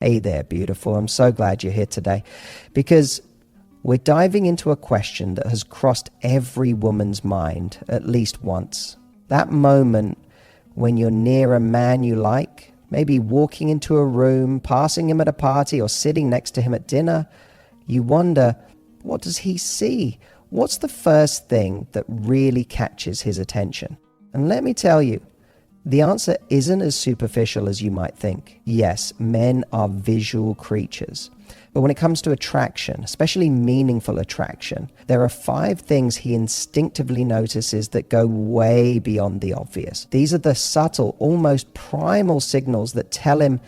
Hey there, beautiful. I'm so glad you're here today because we're diving into a question that has crossed every woman's mind at least once. That moment when you're near a man you like, maybe walking into a room, passing him at a party, or sitting next to him at dinner, you wonder, what does he see? What's the first thing that really catches his attention? And let me tell you, the answer isn't as superficial as you might think. Yes, men are visual creatures. But when it comes to attraction, especially meaningful attraction, there are 5 things he instinctively notices that go way beyond the obvious. These are the subtle, almost primal signals that tell him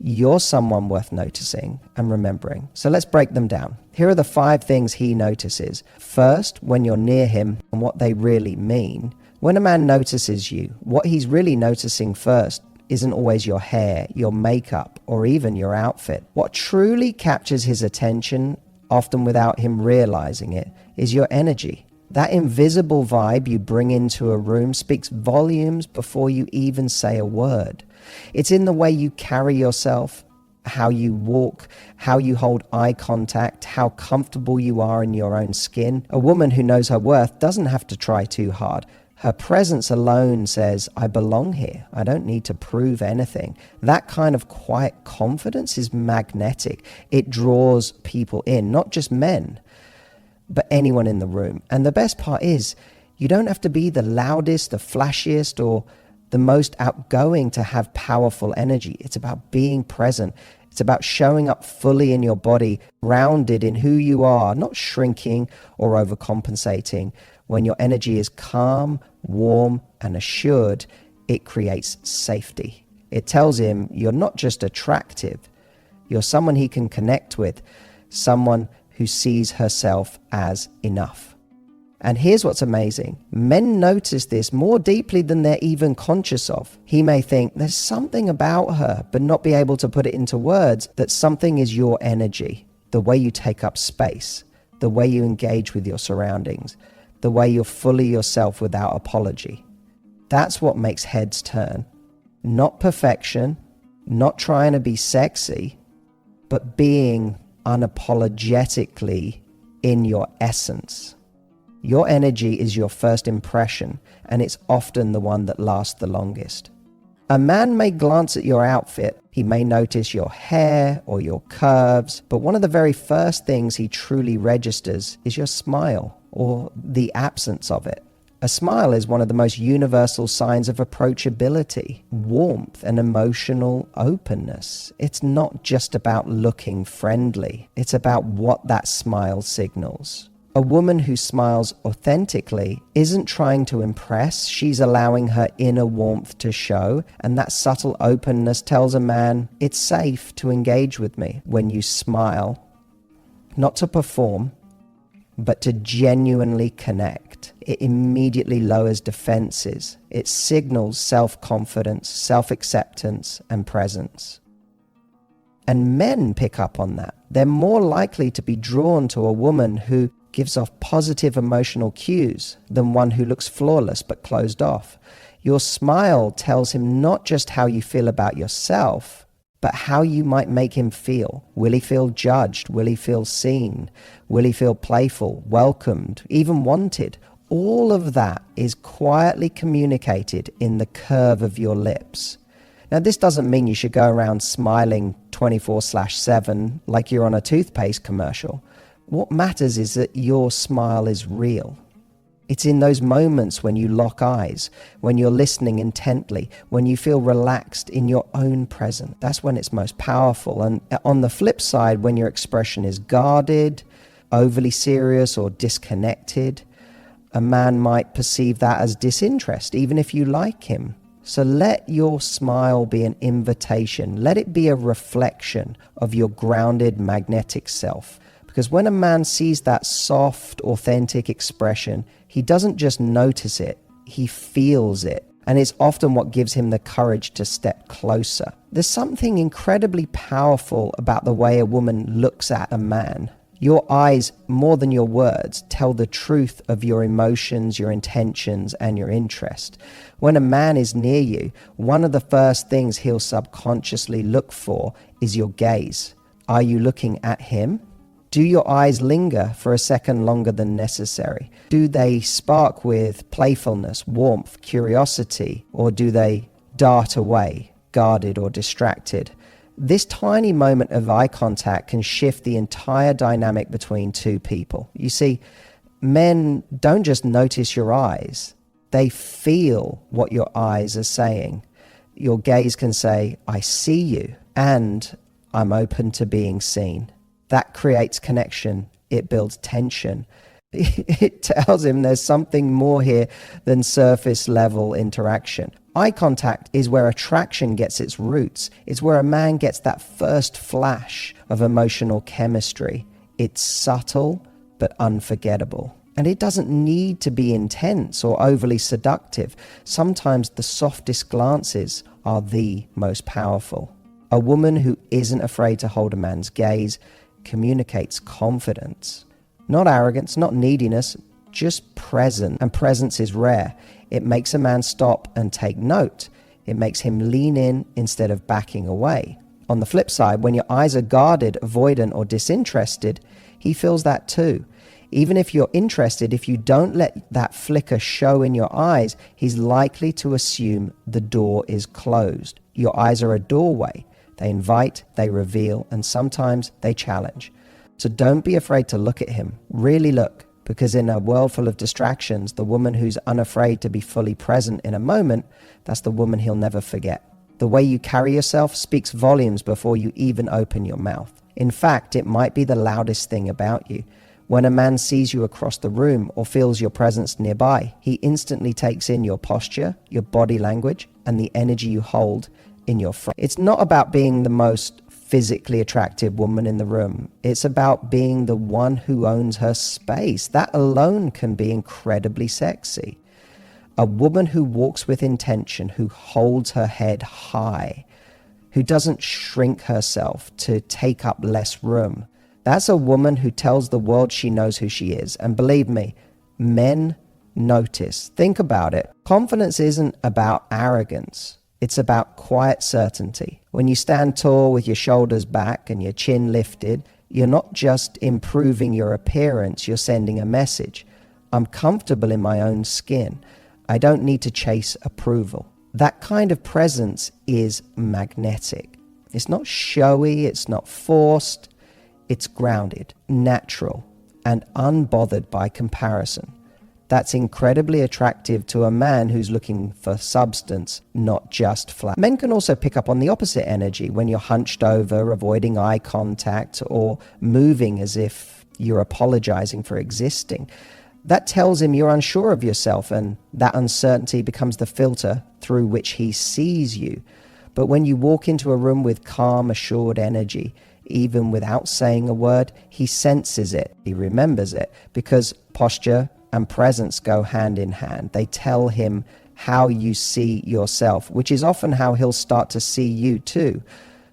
you're someone worth noticing and remembering. So let's break them down. Here are the 5 things he notices. First, when you're near him and what they really mean. When a man notices you, what he's really noticing first isn't always your hair, your makeup, or even your outfit. What truly captures his attention, often without him realizing it, is your energy. That invisible vibe you bring into a room speaks volumes before you even say a word. It's in the way you carry yourself, how you walk, how you hold eye contact, how comfortable you are in your own skin. A woman who knows her worth doesn't have to try too hard. Her presence alone says, I belong here. I don't need to prove anything. That kind of quiet confidence is magnetic. It draws people in, not just men, but anyone in the room. And the best part is, you don't have to be the loudest, the flashiest, or the most outgoing to have powerful energy. It's about being present. It's about showing up fully in your body, grounded in who you are, not shrinking or overcompensating. When your energy is calm, warm, and assured, it creates safety. It tells him you're not just attractive, you're someone he can connect with, someone who sees herself as enough. And here's what's amazing. Men notice this more deeply than they're even conscious of. He may think there's something about her, but not be able to put it into words. That something is your energy, the way you take up space, the way you engage with your surroundings, the way you're fully yourself without apology. That's what makes heads turn. Not perfection, not trying to be sexy, but being unapologetically in your essence. Your energy is your first impression, and it's often the one that lasts the longest. A man may glance at your outfit, he may notice your hair or your curves, but one of the very first things he truly registers is your smile, or the absence of it. A smile is one of the most universal signs of approachability, warmth, and emotional openness. It's not just about looking friendly, it's about what that smile signals. A woman who smiles authentically isn't trying to impress, she's allowing her inner warmth to show, and that subtle openness tells a man, it's safe to engage with me. When you smile, not to perform, but to genuinely connect, it immediately lowers defenses. It signals self-confidence, self-acceptance, and presence. And men pick up on that. They're more likely to be drawn to a woman who gives off positive emotional cues than one who looks flawless but closed off. Your smile tells him not just how you feel about yourself, but how you might make him feel. Will he feel judged? Will he feel seen? Will he feel playful, welcomed, even wanted? All of that is quietly communicated in the curve of your lips. Now, this doesn't mean you should go around smiling 24/7 like you're on a toothpaste commercial. What matters is that your smile is real. It's in those moments when you lock eyes, when you're listening intently, when you feel relaxed in your own presence. That's when it's most powerful. And on the flip side, when your expression is guarded, overly serious, or disconnected, a man might perceive that as disinterest, even if you like him. So let your smile be an invitation. Let it be a reflection of your grounded, magnetic self. Because when a man sees that soft, authentic expression, he doesn't just notice it, he feels it. And it's often what gives him the courage to step closer. There's something incredibly powerful about the way a woman looks at a man. Your eyes, more than your words, tell the truth of your emotions, your intentions, and your interest. When a man is near you, one of the first things he'll subconsciously look for is your gaze. Are you looking at him? Do your eyes linger for a second longer than necessary? Do they spark with playfulness, warmth, curiosity, or do they dart away, guarded or distracted? This tiny moment of eye contact can shift the entire dynamic between two people. You see, men don't just notice your eyes, they feel what your eyes are saying. Your gaze can say, I see you, and I'm open to being seen. That creates connection. It builds tension. It tells him there's something more here than surface level interaction. Eye contact is where attraction gets its roots. It's where a man gets that first flash of emotional chemistry. It's subtle but unforgettable. And it doesn't need to be intense or overly seductive. Sometimes the softest glances are the most powerful. A woman who isn't afraid to hold a man's gaze communicates confidence. Not arrogance, not neediness, just presence. And presence is rare. It makes a man stop and take note. It makes him lean in instead of backing away. On the flip side, when your eyes are guarded, avoidant, or disinterested, he feels that too. Even if you're interested, if you don't let that flicker show in your eyes, he's likely to assume the door is closed. Your eyes are a doorway. They invite, they reveal, and sometimes they challenge. So don't be afraid to look at him. Really look, because in a world full of distractions, the woman who's unafraid to be fully present in a moment, that's the woman he'll never forget. The way you carry yourself speaks volumes before you even open your mouth. In fact, it might be the loudest thing about you. When a man sees you across the room or feels your presence nearby, he instantly takes in your posture, your body language, and the energy you hold in your front. It's not about being the most physically attractive woman in the room. It's about being the one who owns her space. That alone can be incredibly sexy. A woman who walks with intention, who holds her head high, who doesn't shrink herself to take up less room. That's a woman who tells the world she knows who she is. And believe me, men notice. Think about it. Confidence isn't about arrogance. It's about quiet certainty. When you stand tall with your shoulders back and your chin lifted, you're not just improving your appearance, you're sending a message. I'm comfortable in my own skin. I don't need to chase approval. That kind of presence is magnetic. It's not showy, it's not forced. It's grounded, natural, and unbothered by comparison. That's incredibly attractive to a man who's looking for substance, not just flat. Men can also pick up on the opposite energy when you're hunched over, avoiding eye contact, or moving as if you're apologizing for existing. That tells him you're unsure of yourself, and that uncertainty becomes the filter through which he sees you. But when you walk into a room with calm, assured energy, even without saying a word, he senses it, he remembers it, because posture and presence go hand in hand. They tell him how you see yourself, which is often how he'll start to see you too.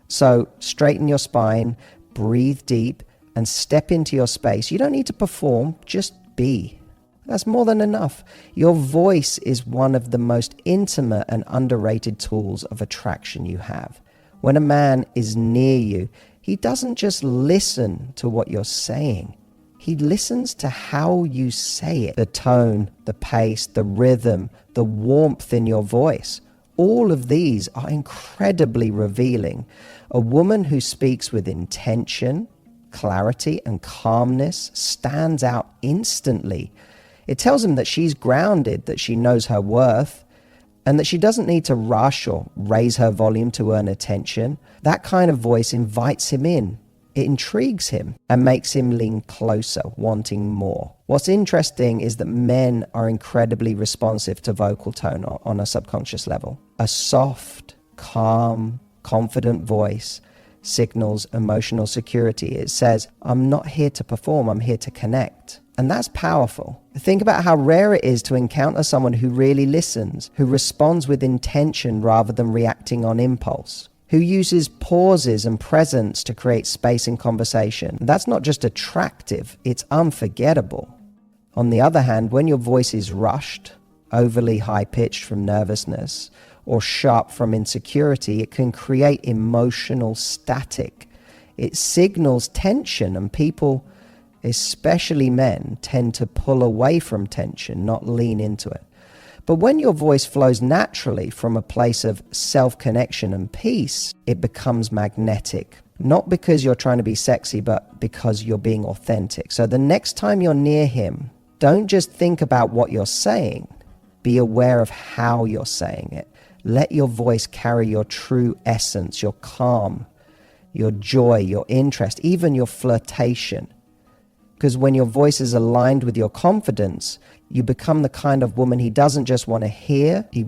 So straighten your spine, breathe deep, and step into your space. You don't need to perform, just be. That's more than enough. Your voice is one of the most intimate and underrated tools of attraction you have. When a man is near you, he doesn't just listen to what you're saying. He listens to how you say it. The tone, the pace, the rhythm, the warmth in your voice. All of these are incredibly revealing. A woman who speaks with intention, clarity, and calmness stands out instantly. It tells him that she's grounded, that she knows her worth, and that she doesn't need to rush or raise her volume to earn attention. That kind of voice invites him in. It intrigues him and makes him lean closer, wanting more. What's interesting is that men are incredibly responsive to vocal tone on a subconscious level. A soft, calm, confident voice signals emotional security. It says, I'm not here to perform, I'm here to connect. And that's powerful. Think about how rare it is to encounter someone who really listens, who responds with intention rather than reacting on impulse. who uses pauses and presence to create space in conversation. That's not just attractive, it's unforgettable. On the other hand, when your voice is rushed, overly high-pitched from nervousness, or sharp from insecurity, it can create emotional static. It signals tension, and people, especially men, tend to pull away from tension, not lean into it. But when your voice flows naturally from a place of self-connection and peace, it becomes magnetic. Not because you're trying to be sexy, but because you're being authentic. So the next time you're near him, don't just think about what you're saying. Be aware of how you're saying it. Let your voice carry your true essence, your calm, your joy, your interest, even your flirtation. Because when your voice is aligned with your confidence, you become the kind of woman he doesn't just want to hear, he